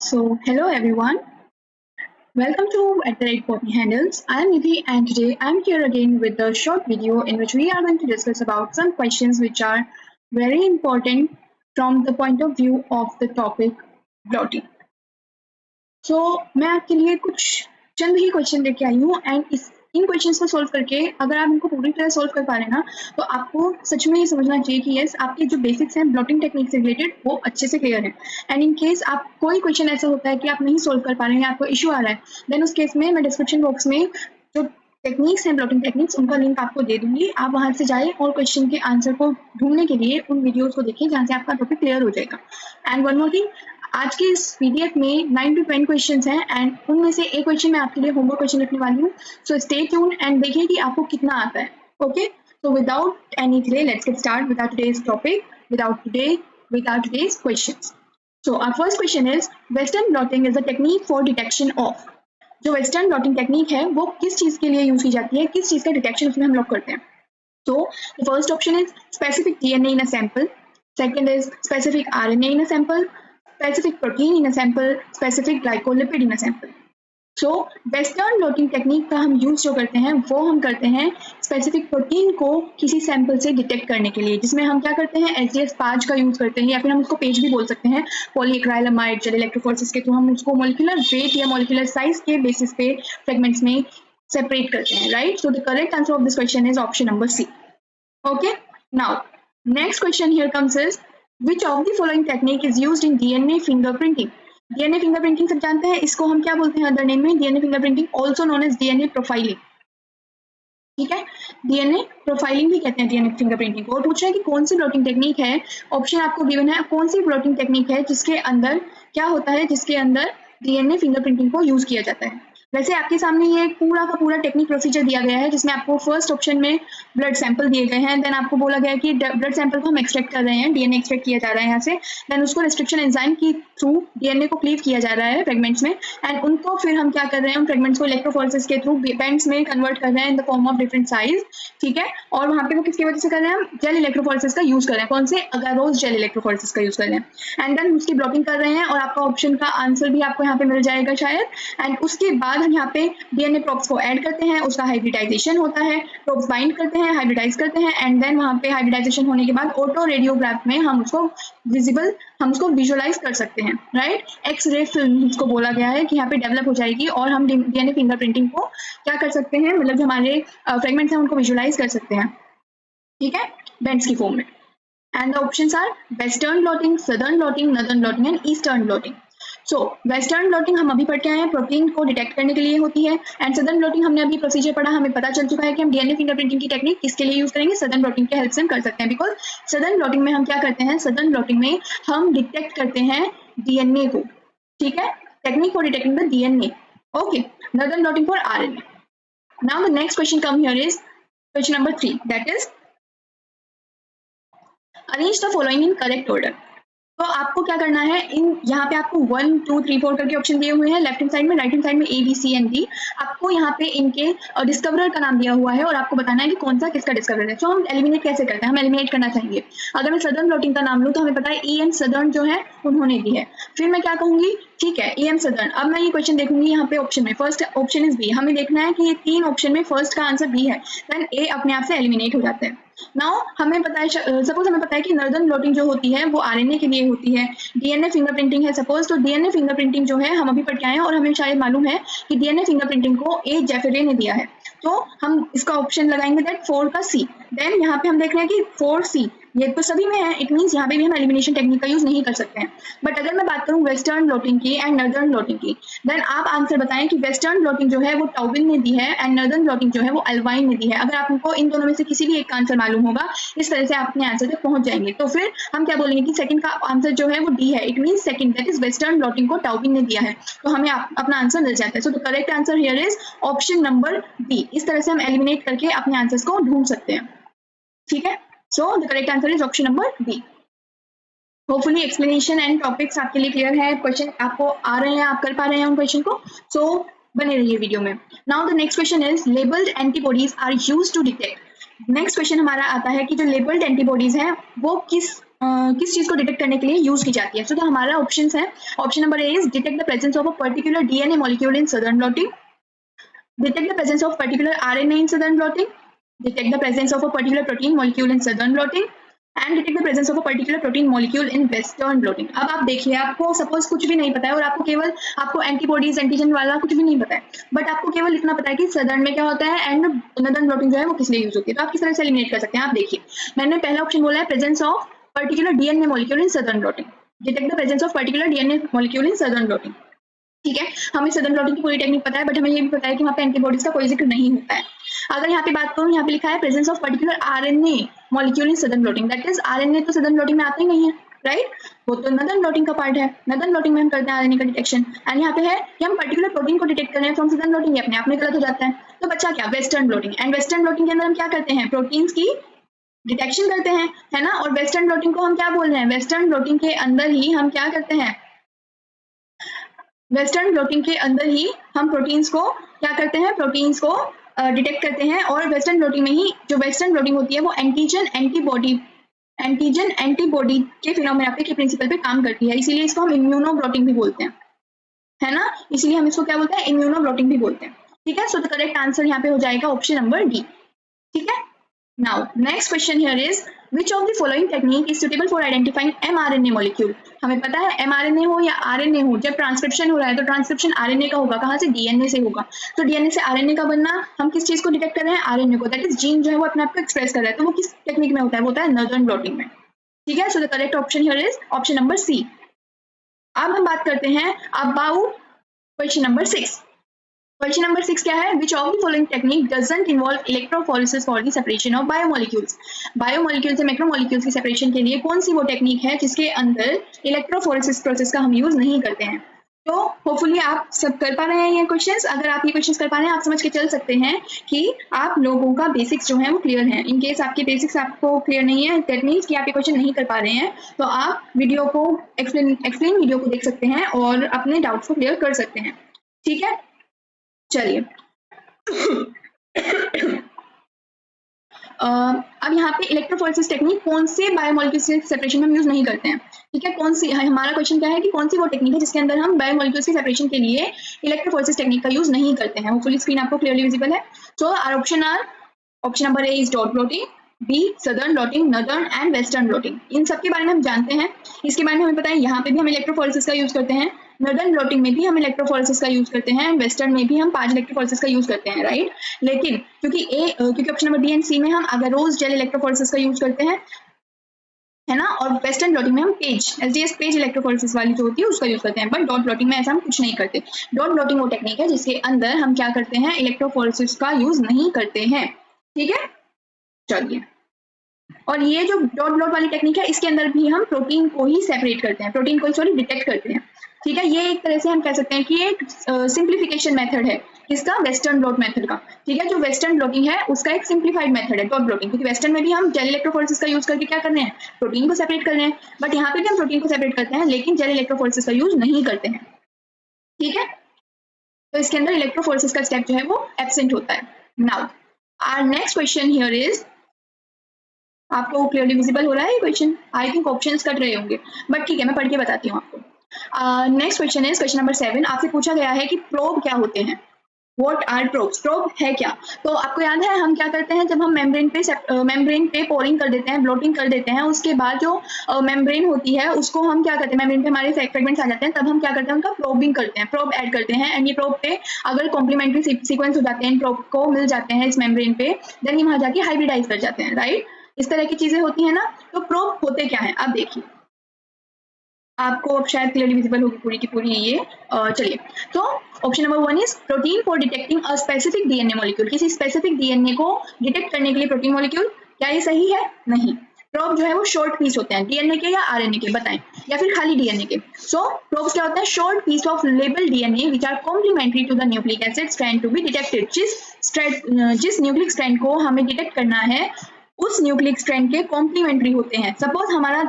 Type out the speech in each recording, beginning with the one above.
Hello everyone. Welcome to At the Rate Botany Handles. I am Nidhi and today I am here again with a short video in which we are going to discuss about some questions which are very important from the point of view of the topic blotting. मैं आपके लिए कुछ चंद ही question लेके आई हूँ and in questions को solve करके अगर आप इनको पूरी तरह सॉल्व कर पा रहे हैं ना तो आपको सच में ये समझना चाहिए कि यस आपके जो बेसिक्स हैं ब्लॉटिंग टेक्निक से रिलेटेड वो अच्छे से क्लियर है। एंड इन केस आप कोई क्वेश्चन ऐसा होता है कि आप नहीं सॉल्व कर पा रहे हैं, आपको इशू आ रहा है, देन उस केस में मैं डिस्क्रिप्शन बॉक्स में जो टेक्निक्स हैं ब्लॉटिंग टेक्निक्स उनका लिंक आपको दे दूंगी। आप वहां से जाए और क्वेश्चन के आंसर को ढूंढने के लिए उन वीडियोज को देखिए जहाँ से आपका टॉपिक क्लियर हो जाएगा। एंड वन मोर थिंग, आज के इस पीडीएफ में 9 to 10 क्वेश्चंस हैं एंड उनमें से एक क्वेश्चन मैं आपके लिए होमवर्क क्वेश्चन रखने वाली हूँ। सो स्टे ट्यून एंड देखिए कि आपको कितना आता है। Okay, so without any delay let's get start with our today's topic, with our today's questions. So our first question is western blotting is a technique for detection of. जो western blotting technique है वो किस चीज के लिए use की जाती है, किस चीज का डिटेक्शन उसमें हम लोग करते हैं। So the first option is specific DNA in a sample, second is specific RNA in a sample, specific protein in a sample, specific glycolipid in a sample. So western blotting technique का हम use जो करते हैं वो हम करते हैं specific protein को किसी सैंपल से डिटेक्ट करने के लिए, जिसमें हम क्या करते हैं एसडीएस पाज का यूज करते हैं या फिर हम उसको पेज भी बोल सकते हैं। पॉलीएक्राइलामाइड जेल इलेक्ट्रोफोरेसिस के थ्रू हम उसको मॉलिक्यूलर वेट या मॉलिक्यूलर साइज के बेसिस पे फ्रेगमेंट्स में सेपरेट करते हैं, right. So the correct answer of this question is option number C. Okay, now next question here comes is Which of the following technique is used in DNA fingerprinting? DNA fingerprinting सब जानते हैं, इसको हम क्या बोलते हैं other name में, DNA fingerprinting also known as DNA profiling। ठीक है, DNA प्रोफाइलिंग भी कहते हैं DNA फिंगरप्रिंटिंग को। और पूछ रहे हैं कि कौन सी ब्लॉटिंग टेक्निक है, ऑप्शन आपको गिवन है कौन सी ब्लॉटिंग टेक्निक है जिसके अंदर क्या होता है, जिसके अंदर DNA फिंगरप्रिंटिंग को यूज किया जाता है। वैसे आपके सामने ये पूरा का पूरा टेक्निक प्रोसीजर दिया गया है जिसमें आपको फर्स्ट ऑप्शन में ब्लड सैंपल दिए गए हैं, देन आपको बोला गया है कि ब्लड सैंपल को हम एक्सट्रैक्ट कर रहे हैं, डीएनए एक्सट्रैक्ट किया जा रहा है यहाँ से, देन उसको रिस्ट्रिक्शन एंजाइम की थ्रू डीएनए को क्लीव किया जा रहा है फ्रेगमेंट्स में एंड उनको फिर हम क्या कर रहे हैं, उन फ्रेगमेंट्स को इलेक्ट्रोफोरेसिस के थ्रू बैंड्स में कन्वर्ट कर रहे हैं in the form of different size. ठीक है, और वहाँ पे वो किसकी वजह से कर रहे हैं, हम जेल इलेक्ट्रोफोरेसिस का यूज कर रहे हैं, कौन से अगारोज जेल इलेक्ट्रोफोरेसिस का यूज कर रहे हैं एंड देन उसकी ब्लॉकिंग कर रहे हैं और आपका ऑप्शन का आंसर भी आपको यहाँ पे मिल जाएगा शायद। एंड उसके बाद हम यहाँ पे डीएनए प्रोब्स को ऐड करते हैं, उसका हाइब्रिडाइजेशन होता है, प्रोब्स बाइंड करते हैं, हाइब्रिडाइज करते हैं एंड देन वहाँ पे हाइब्रिडाइजेशन होने के बाद ऑटो रेडियोग्राफ में हम उसको हम उसको विजुअलाइज कर सकते हैं, राइट। एक्स रे फिल्म इसको बोला गया है कि यहाँ पे डेवलप हो जाएगी और हम डीएनए फिंगरप्रिंटिंग को क्या कर सकते हैं, मतलब जो हमारे फ्रेगमेंट्स हैं उनको विजुअलाइज कर सकते हैं, ठीक है, बैंड्स की फॉर्म में। And the options are western blotting, southern blotting, northern blotting and eastern blotting. So western blotting हम अभी पढ़ के आए हैं, प्रोटीन को डिटेक्ट करने के लिए होती है एंड सदर्न ब्लॉटिंग हमने अभी प्रोसीजर पढ़ा, हमें पता चल चुका है कि हम डीएनए फिंगरप्रिंटिंग की टेक्निक किसके लिए यूज करेंगे, सदर्न ब्लॉटिंग के हेल्प से हम कर सकते हैं। बिकॉज सदर्न ब्लॉटिंग में हम क्या करते हैं, सदर्न ब्लॉटिंग में हम डिटेक्ट करते हैं डीएनए को, ठीक है, technique for detecting the DNA. Okay, northern blotting for RNA. Now the next question come here is question number 3, that is arrange the following in correct order. तो आपको क्या करना है, इन यहाँ पे आपको 1 2 3 4 करके ऑप्शन दिए हुए हैं लेफ्ट हैंड साइड में, राइट हैंड साइड में A B C and D। आपको यहाँ पे इनके डिस्कवरर का नाम दिया हुआ है और आपको बताना है कि कौन सा किसका डिस्कवरर है। तो हम एलिमिनेट कैसे करते हैं, हम एलिमिनेट करना चाहेंगे। अगर मैं सदर्न ब्लॉटिंग का नाम लूँ तो हमें पता है EM सदर्न जो है उन्होंने दी है, फिर मैं क्या कहूंगी, ठीक है EM सदर्न। अब मैं ये क्वेश्चन देखूंगी यहाँ पे ऑप्शन में, फर्स्ट ऑप्शन इज B, हमें देखना है कि ये 3 ऑप्शन में फर्स्ट का आंसर B है, देन A अपने आप से एलिमिनेट हो जाते हैं। नाउ हमें पता है, सपोज हमें पता है कि नॉर्दर्न ब्लॉटिंग जो होती है वो आरएनए के लिए होती है, डीएनए फिंगरप्रिंटिंग है सपोज, तो डीएनए फिंगरप्रिंटिंग जो है हम अभी पढ़ के आए हैं और हमें शायद मालूम है कि डीएनए फिंगरप्रिंटिंग को ए जेफरे ने दिया है, तो हम इसका ऑप्शन लगाएंगे दैट 4 का C। देन यहाँ पे हम देख रहे हैं कि 4C ये तो सभी में है, इट मीन्स यहाँ पे भी हम एलिमिनेशन टेक्निक का यूज नहीं कर सकते हैं। बट अगर मैं बात करूँ वेस्टर्न ब्लॉटिंग की एंड नॉर्दर्न ब्लॉटिंग की, देन आप आंसर बताएं कि वेस्टर्न ब्लॉटिंग जो है वो टाउबिन ने दी है एंड नॉर्दर्न ब्लॉटिंग जो है वो अल्वाइन ने दी है। अगर आपको इन दोनों में से किसी भी एक का आंसर मालूम होगा, इस तरह से आप अपने आंसर तक पहुंच जाएंगे। तो फिर हम क्या बोलेंगे कि सेकंड का आंसर जो है वो D है, it means second that is western blotting को टाउबिन ने दिया है, तो हमें अपना आंसर मिल जाता है। So the correct answer here is option number B। इस तरह से हम एलिमिनेट करके अपने आंसर्स को ढूंढ सकते हैं, ठीक है। So the correct answer is option number B. Hopefully explanation and topics आपके लिए क्लियर है, क्वेश्चन आपको आ रहे हैं, आप कर पा रहे हैं उन क्वेश्चन को, so बने रहिए वीडियो में। Now the next question is labeled antibodies are used to detect। Next question हमारा आता है कि जो लेबल्ड एंटीबॉडीज हैं वो किस किस चीज को डिटेक्ट करने के लिए यूज की जाती है? तो हमारा ऑप्शन है, option number A is detect the presence of a particular DNA molecule in southern blotting, detect the presence of particular RNA in southern blotting, detect the presence of a particular protein molecule in southern blotting, and detect the presence of a particular protein molecule in western blotting. अब आप देखिए, आपको suppose कुछ भी नहीं पता है और आपको एंटीबॉडीज एंटीजन वाला कुछ भी नहीं पता है, बट आपको केवल इतना पता है कि सदर्न में क्या होता है एंड नदर्न ब्लॉटिंग जो है वो किस लिए यूज होती है। तो आप किस तरह से एलिमिनेट कर सकते हैं? आप देखिए, मैंने पहला ऑप्शन बोला है presence of particular DNA molecule in southern blotting, detect the presence of particular DNA molecule in southern blotting. ठीक है, हमें सदर्न ब्लॉटिंग की पूरी टेक्निक पता है, बट हमें ये भी पता है कि वहाँ पे एंटीबॉडीज का कोई जिक्र नहीं होता है। अगर यहाँ पे बात करूँ, यहाँ पे लिखा है presence of particular RNA molecule in southern blotting, that is RNA तो सदर्न ब्लॉटिंग में आता ही नहीं है, राइट? वो तो नदर्न ब्लॉटिंग का पार्ट है। नदर्न ब्लॉटिंग में हम करते हैं आरएनए का डिटेक्शन, एंड यहाँ पे है कि हम पर्टिकुलर प्रोटीन को डिटेक्ट कर रहे हैं फ्रॉम सदर्न ब्लॉटिंग, अपने आप में गलत हो जाता है। तो बच्चा क्या, western blotting. And western blotting के अंदर हम क्या करते हैं? प्रोटीन्स की डिटेक्शन करते हैं, है ना? और वेस्टर्न ब्लॉटिंग को हम क्या बोल रहे हैं? वेस्टर्न ब्लॉटिंग के अंदर ही हम क्या करते हैं? वेस्टर्न ब्लॉटिंग के अंदर ही हम प्रोटीन्स को क्या करते हैं? प्रोटीन्स को डिटेक्ट करते हैं। और वेस्टर्न ब्लॉटिंग में ही जो वेस्टर्न ब्लॉटिंग होती है वो एंटीजन एंटीबॉडी के फिनोमेना के प्रिंसिपल पे काम करती है, इसीलिए इसको हम इम्यूनो ब्लॉटिंग भी बोलते हैं, है ना? इसीलिए हम इसको क्या बोलते हैं? इम्यूनो ब्लॉटिंग भी बोलते हैं। ठीक है, सो द करेक्ट आंसर यहाँ पे हो जाएगा ऑप्शन नंबर डी। ठीक है, now next question here is which of the following technique is suitable for identifying mRNA molecule? हमें पता है mRNA हो या RNA हो, जब ट्रांसक्रिप्शन हो रहा है तो ट्रांसक्रिप्शन RNA का होगा, कहाँ से? DNA से होगा। तो DNA से RNA का बनना, हम किस चीज को डिटेक्ट कर रहे हैं? RNA को, दैट इज जीन जो है वो अपने आप को एक्सप्रेस कर रहा है। तो वो किस टेक्निक में होता है? वो होता है नदर्न ब्लॉटिंग में। ठीक है, so the correct option here is option number C. अब हम बात करते हैं about question number 6। Question number 6 क्या है? Which of the following technique doesn't involve electrophoresis for the separation of biomolecules? Biomolecule से मैक्रोमोलिक्यूल्स की सेपरेशन के लिए कौन सी वो टेक्निक है जिसके अंदर इलेक्ट्रोफोरेसिस प्रोसेस का हम यूज नहीं करते हैं? तो होपफुली आप सब कर पा रहे हैं ये क्वेश्चंस। अगर आप ये क्वेश्चंस कर पा रहे हैं, आप समझ के चल सकते हैं कि आप लोगों का बेसिक्स जो है वो क्लियर है। इन केस आपके बेसिक्स आपको क्लियर नहीं है, दैट मीन्स कि आप ये क्वेश्चन नहीं कर पा रहे हैं, तो आप वीडियो को एक्सप्लेन वीडियो को देख सकते हैं और अपने डाउट्स को क्लियर कर सकते हैं। ठीक है, चलिए अब यहाँ पे इलेक्ट्रोफोरेसिस टेक्निक कौन से बायोमोलिक्यूल्स के सेपरेशन में हम यूज नहीं करते हैं? ठीक है, कौन सी, हमारा क्वेश्चन क्या है कि कौन सी वो टेक्निक है जिसके अंदर हम बायोमोलिक्यूल्स की सेपरेशन के लिए इलेक्ट्रोफोरेसिस टेक्निक का यूज नहीं करते हैं? होपफुली स्क्रीन आपको क्लियरली विजिबल है। So our option are, option number A is dot blotting, B southern blotting, northern and western blotting. इन सब के बारे में हम जानते हैं, इसके बारे में हमें पता है। यहाँ पे भी हम इलेक्ट्रोफोरेसिस का यूज करते हैं, नदर्न ब्लॉटिंग में भी हम इलेक्ट्रोफोरेसिस का यूज करते हैं, वेस्टर्न में भी हम 5 इलेक्ट्रोफोरेसिस का यूज करते हैं, राइट? लेकिन क्योंकि ऑप्शन नंबर बी एंड सी में हम अगरोस जेल इलेक्ट्रोफोरेसिस का यूज करते हैं, है ना? और वेस्टर्न ब्लॉटिंग में हम एसडीएस पेज इलेक्ट्रोफोरेसिस वाली जो होती है उसका यूज करते हैं, बट डॉट ब्लॉटिंग में ऐसा हम कुछ नहीं करते। डॉट ब्लॉटिंग वो टेक्निक है जिसके अंदर हम क्या करते हैं? इलेक्ट्रोफोरेसिस का यूज नहीं करते हैं। ठीक है, चलिए, और ये जो डॉट ब्लॉट वाली टेक्निक है इसके अंदर भी हम प्रोटीन को ही सेपरेट करते हैं, प्रोटीन को ही डिटेक्ट करते हैं। ठीक है, ये एक तरह से हम कह सकते हैं कि ये एक सिंप्लीफिकेशन मेथड है इसका, वेस्टर्न ब्लॉट मेथड का। ठीक है, जो वेस्टर्न ब्लॉटिंग है उसका एक सिंप्लीफाइड मेथड है डॉट ब्लॉटिंग, क्योंकि वेस्टर्न में भी हम जेल इलेक्ट्रोफोरेसिस का यूज करके क्या कर रहे हैं? प्रोटीन को सेपरेट कर रहे हैं, बट यहाँ पे भी हम प्रोटीन को सेपरेट करते हैं लेकिन जेल इलेक्ट्रोफोरेसिस का यूज नहीं करते हैं। ठीक है, तो इसके अंदर इलेक्ट्रोफोरेसिस का स्टेप जो है वो एब्सेंट होता है। Now our next question here is, आपको क्लियरली विजिबल हो रहा है ये question? I think options cut रहे होंगे, बट ठीक है, मैं पढ़ के बताती हूँ आपको। Next question is question number 7। आपसे पूछा गया है कि प्रोब क्या होते हैं? What are probes? प्रोब है क्या? तो आपको याद है हम क्या करते हैं जब हम मेम्ब्रेन पे पोरिंग कर देते हैं, ब्लोटिंग कर देते हैं, उसके बाद जो मेम्ब्रेन होती है उसको हम क्या करते हैं? मेम्ब्रेन पे हमारे फ्रेगमेंट्स आ जाते हैं, तब हम क्या करते हैं? उनका प्रोबिंग करते हैं, प्रोब ऐड करते हैं। एंड ये प्रोब पे अगर कॉम्प्लीमेंट्री सीक्वेंस हो जाते हैं, प्रोब को मिल जाते हैं इस मेम्ब्रेन पे, देन ये वहां जाके हाइब्रिडाइज कर जाते हैं, राइट? इस तरह की चीजें होती है ना। तो प्रोब होते क्या है? अब देखिए, आपको अब शायद क्लियरली विजिबल होगी पूरी की पूरी ये। चलिए, तो option number 1 is protein for detecting a specific DNA molecule. किसी स्पेसिफिक डीएनए को डिटेक्ट करने के लिए प्रोटीन मॉलिक्यूल। क्या ये सही है? नहीं। प्रोब जो है वो शॉर्ट पीस होते हैं, डीएनए के या आरएनए के, बताएं, या फिर खाली डीएनए के। सो प्रोब्स क्या होते हैं? Short piece of label DNA which are complementary to the nucleic acid strand to be detected. जिस न्यूक्लिक स्ट्रैंड को हमें डिटेक्ट करना है उस न्यूक्लिक स्ट्रैंड के कॉम्प्लीमेंट्री होते हैं। सपोज हमारा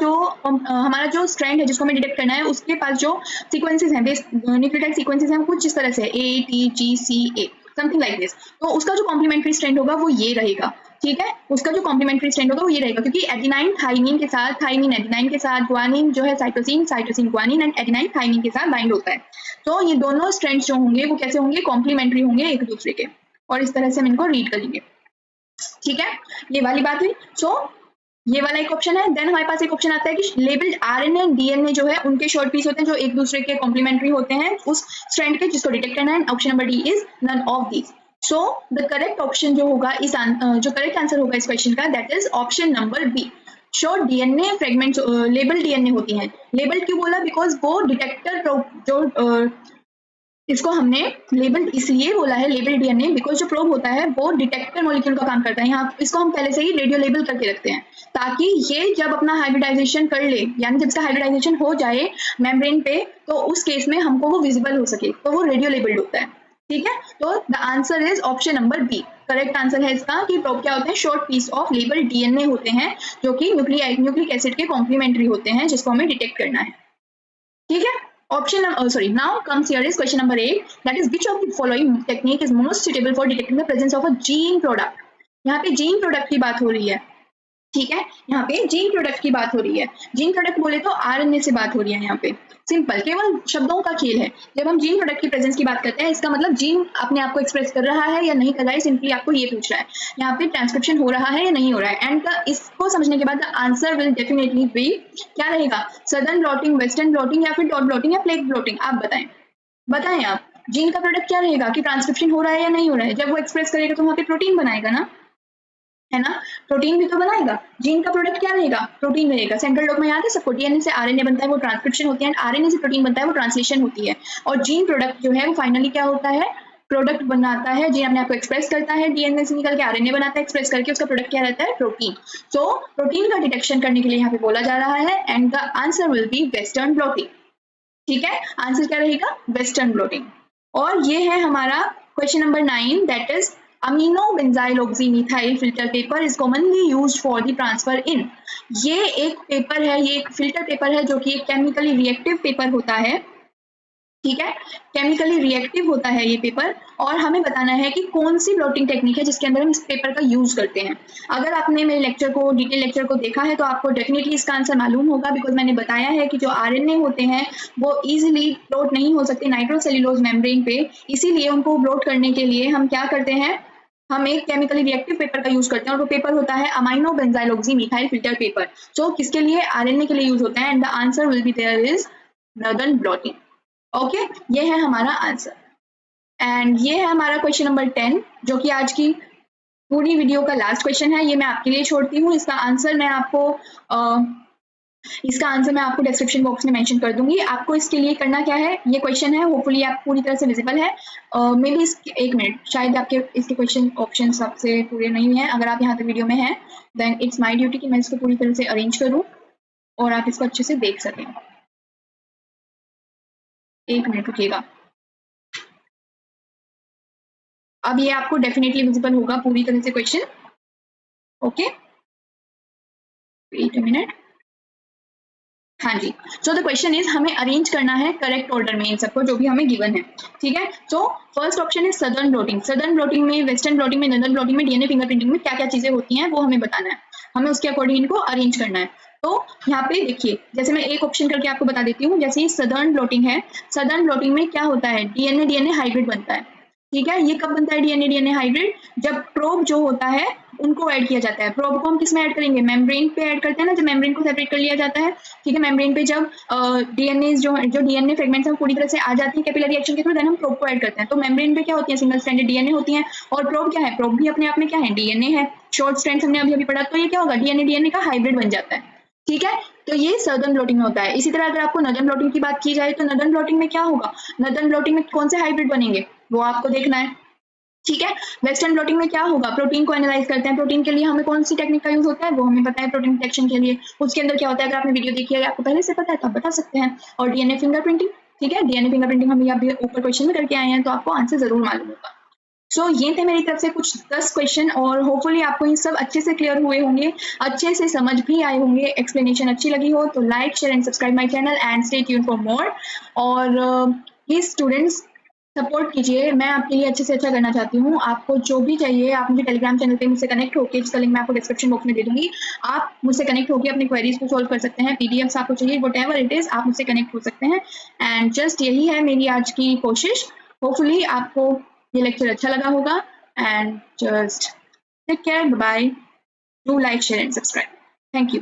जो स्ट्रैंड है जिसको हमें डिटेक्ट करना है उसके पास जो सीक्वेंसेस हैं, बेस न्यूक्लियोटाइड सीक्वेंसेस हैं कुछ इस तरह से A T G C A something like this, तो उसका जो कॉम्प्लीमेंट्री स्ट्रैंड होगा वो ये रहेगा। ठीक है, उसका जो कॉम्प्लीमेंट्री स्ट्रैंड होगा वो ये रहेगा, क्योंकि एडेनाइन थाइमिन के साथ, थाइमिन एडेनाइन के साथ, ग्वानिन जो है cytosine, cytosine guanine and adenine thymine के साथ बाइंड होता है। तो ये दोनों स्ट्रैंड्स जो होंगे वो कैसे होंगे, कॉम्प्लीमेंट्री होंगे एक दूसरे के, और इस तरह से हम इनको रीड करेंगे। ठीक है, ये वाली बात हुई। सो ये वाला एक ऑप्शन है। देन हमारे पास एक ऑप्शन आता है कि लेबल्ड आरएनए एंड डीएनए जो है उनके शॉर्ट पीस होते हैं जो एक दूसरे के कॉम्प्लीमेंट्री होते हैं उस स्ट्रैंड के, जिसको डिटेक्ट करना है। Option number D is none of these. So the correct option जो होगा इस जो करेक्ट आंसर होगा इस क्वेश्चन का, that is option number B. Short DNA fragments label DNA होती हैं। लेबल क्यों बोला, बिकॉज वो डिटेक्टर जो इसको हमने लेबल इसलिए बोला है लेबल डीएनए, बिकॉज जो प्रोब होता है वो डिटेक्टर मॉलिक्यूल का काम करता है। यहाँ इसको हम पहले से ही रेडियो लेबल करके रखते हैं, ताकि ये जब अपना हाइब्रिडाइजेशन कर ले, यानी जब इसका हाइब्रिडाइजेशन हो जाए मेम्ब्रेन पे, तो उस केस में हमको वो विजिबल हो सके, तो वो रेडियो लेबल्ड होता है। ठीक है, तो the answer is option number B. Correct answer है इसका कि प्रोब क्या होते हैं, short piece of label DNA होते हैं, जो कि न्यूक्लिक एसिड के कॉम्प्लीमेंट्री होते हैं, जिसको हमें डिटेक्ट करना है। ठीक है, option now comes here is question number 8, that is which of the following technique is most suitable for detecting the presence of a gene product। यहाँ पे जीन प्रोडक्ट की बात हो रही है। ठीक है, यहाँ पे जीन प्रोडक्ट की बात हो रही है। जीन प्रोडक्ट बोले तो आरएनए से बात हो रही है। यहाँ पे सिंपल केवल शब्दों का खेल है। जब हम जीन प्रोडक्ट की प्रेजेंस की बात करते हैं, इसका मतलब जीन अपने आप को एक्सप्रेस कर रहा है या नहीं कर रहा है, सिंपली आपको ये पूछ रहा है यहाँ पे ट्रांसक्रिप्शन हो रहा है या नहीं हो रहा है। एंड इसको समझने के बाद the answer will definitely be क्या रहेगा, सदर्न ब्लॉटिंग, वेस्टर्न ब्लॉटिंग, या फिर डॉट ब्लॉटिंग या प्लेग ब्लॉटिंग। आप बताएं आप जीन का प्रोडक्ट क्या रहेगा कि ट्रांसक्रिप्शन हो रहा है या नहीं हो रहा है। जब वो एक्सप्रेस करेगा तो वहाँ पे प्रोटीन बनाएगा ना, है ना, प्रोटीन भी तो बनाएगा। जीन का प्रोडक्ट क्या रहेगा, प्रोटीन रहेगा। सेंट्रल डॉग में याद है सबको, डीएनए से आरएनए बनता है, वो ट्रांसक्रिप्शन होती है, आरएनए से प्रोटीन बनता है, वो ट्रांसलेशन होती है। और जीन प्रोडक्ट जो है वो फाइनली क्या होता है, प्रोडक्ट बनाता है। जीन अपने आप को एक्सप्रेस करता है, डीएनए से निकल के आरएनए बनाता है, एक्सप्रेस करके उसका प्रोडक्ट क्या रहता है, प्रोटीन। सो प्रोटीन का डिटेक्शन करने के लिए यहाँ पे बोला जा रहा है, and the answer will B western blotting. ठीक है, आंसर क्या रहेगा, वेस्टर्न ब्लॉटिंग। और ये है हमारा question number 9, that is amino benzyl oxymethyl filter paper is commonly used for the transfer in। ये एक पेपर है, ये एक फिल्टर पेपर है जो कि एक केमिकली रिएक्टिव पेपर होता है। ठीक है, केमिकली रिएक्टिव होता है ये पेपर, और हमें बताना है कि कौन सी ब्लॉटिंग टेक्निक है जिसके अंदर हम इस पेपर का यूज करते हैं। अगर आपने मेरे लेक्चर को, डिटेल लेक्चर को देखा है तो आपको डेफिनेटली इसका आंसर मालूम होगा, बिकॉज मैंने बताया है कि जो आरएनए होते हैं वो इजीली ब्लॉट नहीं हो सकते नाइट्रोसेल्यूलोज मेम्ब्रेन पे, इसीलिए उनको ब्लॉट करने के लिए हम क्या करते हैं, हम एक केमिकली रिएक्टिव पेपर का यूज करते हैं, और वो पेपर होता है amino benzyl oxymethyl filter paper. So किसके लिए, आरएनए के लिए यूज होता है, and the answer will be there is northern blotting. Okay, ये है हमारा आंसर, एंड ये है हमारा क्वेश्चन नंबर 10, जो कि आज की पूरी वीडियो का लास्ट क्वेश्चन है। ये मैं आपके लिए छोड़ती हूँ, इसका आंसर मैं आपको डिस्क्रिप्शन बॉक्स में मेंशन कर दूंगी। आपको इसके लिए करना क्या है, ये क्वेश्चन है, होपफुली आप पूरी तरह से विजिबल है। मे बी एक मिनट, शायद आपके इसके क्वेश्चन ऑप्शन सबसे पूरे नहीं हैं। अगर आप यहाँ तक वीडियो में हैं, देन इट्स माय ड्यूटी कि मैं इसको पूरी तरह से अरेंज करूँ और आप इसको अच्छे से देख सकें। एक मिनट रुकिएगा, अब ये आपको डेफिनेटली विजिबल होगा पूरी तरह से question. Okay, wait a minute. हाँ जी, सो द क्वेश्चन इज हमें अरेंज करना है करेक्ट ऑर्डर में इन सबको जो भी हमें गिवन है। ठीक है, सो फर्स्ट ऑप्शन है सदर्न ब्लॉटिंग। सदर्न ब्लॉटिंग में, वेस्टर्न ब्लॉटिंग में, नॉर्दर्न ब्लॉटिंग में, डीएनए फिंगरप्रिंटिंग में क्या क्या चीजें होती हैं वो हमें बताना है, हमें उसके अकॉर्डिंग इनको अरेंज करना है। तो यहाँ पे देखिए, जैसे मैं एक ऑप्शन करके आपको बता देती हूँ। जैसे ये सदर्न ब्लॉटिंग है, सदर्न ब्लॉटिंग में क्या होता है, डीएनए डीएनए हाइब्रिड बनता है। ठीक है, ये कब बनता है डीएनए डीएनए हाइब्रिड, जब प्रोब जो होता है उनको ऐड किया जाता है। प्रोब को हम किस में ऐड करेंगे, मेम्ब्रेन पे ऐड करते हैं ना, जब मेम्ब्रेन को सेपरेट कर लिया जाता है। ठीक है, मेम्ब्रेन पे जब डीएनए जो डीएनए फ्रेगमेंट्स हैं पूरी तरह से आ जाती है कैपिलरी रिएक्शन के थ्रू, देन हम प्रोब को ऐड करते हैं। तो मेम्ब्रेन पे क्या होती है, सिंगल स्ट्रैंडेड डीएनए होती है, और प्रोब क्या है, प्रोब भी अपने आप में क्या है, डीएनए है, शॉर्ट स्ट्रैंड्स हमने अभी पढ़ा। तो ये क्या होगा, डीएनए डीएनए का हाइब्रिड बन जाता है। ठीक है, तो ये सदर्न ब्लॉटिंग में होता है। इसी तरह अगर आपको नॉर्दर्न ब्लॉटिंग की बात की जाए तो नॉर्दर्न ब्लॉटिंग में क्या होगा, नॉर्दर्न ब्लॉटिंग में कौन से हाइब्रिड बनेंगे वो आपको देखना है। ठीक है, वेस्टर्न ब्लॉटिंग में क्या होगा, प्रोटीन को एनालाइज करते हैं। प्रोटीन के लिए हमें कौन सी टेक्निक का यूज होता है वो हमें पता है, प्रोटीन डिटेक्शन के लिए। उसके अंदर क्या होता है, अगर आपने वीडियो देखी है, आपको पहले से पता है तो आप बता सकते हैं। और डीएनए फिंगरप्रिंटिंग, ठीक है, डीएनए फिंगरप्रिंटिंग हम अभी ऊपर क्वेश्चन में करके आए हैं, तो आपको आंसर जरूर मालूम होगा। सो ये थे मेरी तरफ से कुछ 10 क्वेश्चन, और होपफुली आपको ये सब अच्छे से क्लियर हुए होंगे, अच्छे से समझ भी आए होंगे। एक्सप्लेनेशन अच्छी लगी हो तो like, share and subscribe my channel, and stay tuned for more. और प्लीज स्टूडेंट्स, सपोर्ट कीजिए, मैं आपके लिए अच्छे से अच्छा करना चाहती हूँ। आपको जो भी चाहिए आप मुझे टेलीग्राम चैनल पे मुझसे कनेक्ट होके, जिसका लिंक मैं आपको डिस्क्रिप्शन बॉक्स में दे दूँगी। आप मुझसे कनेक्ट होके अपनी क्वेरीज़ को सॉल्व कर सकते हैं, पीडीएफ्स आपको चाहिए, व्हाटएवर इट इज़ आप मुझसे कनेक्ट हो सकते हैं। एंड जस्ट यही है मेरी आज की कोशिश। होपफुली आपको ये लेक्चर अच्छा लगा होगा and just take care, bye bye. Do like, share and subscribe. Thank you.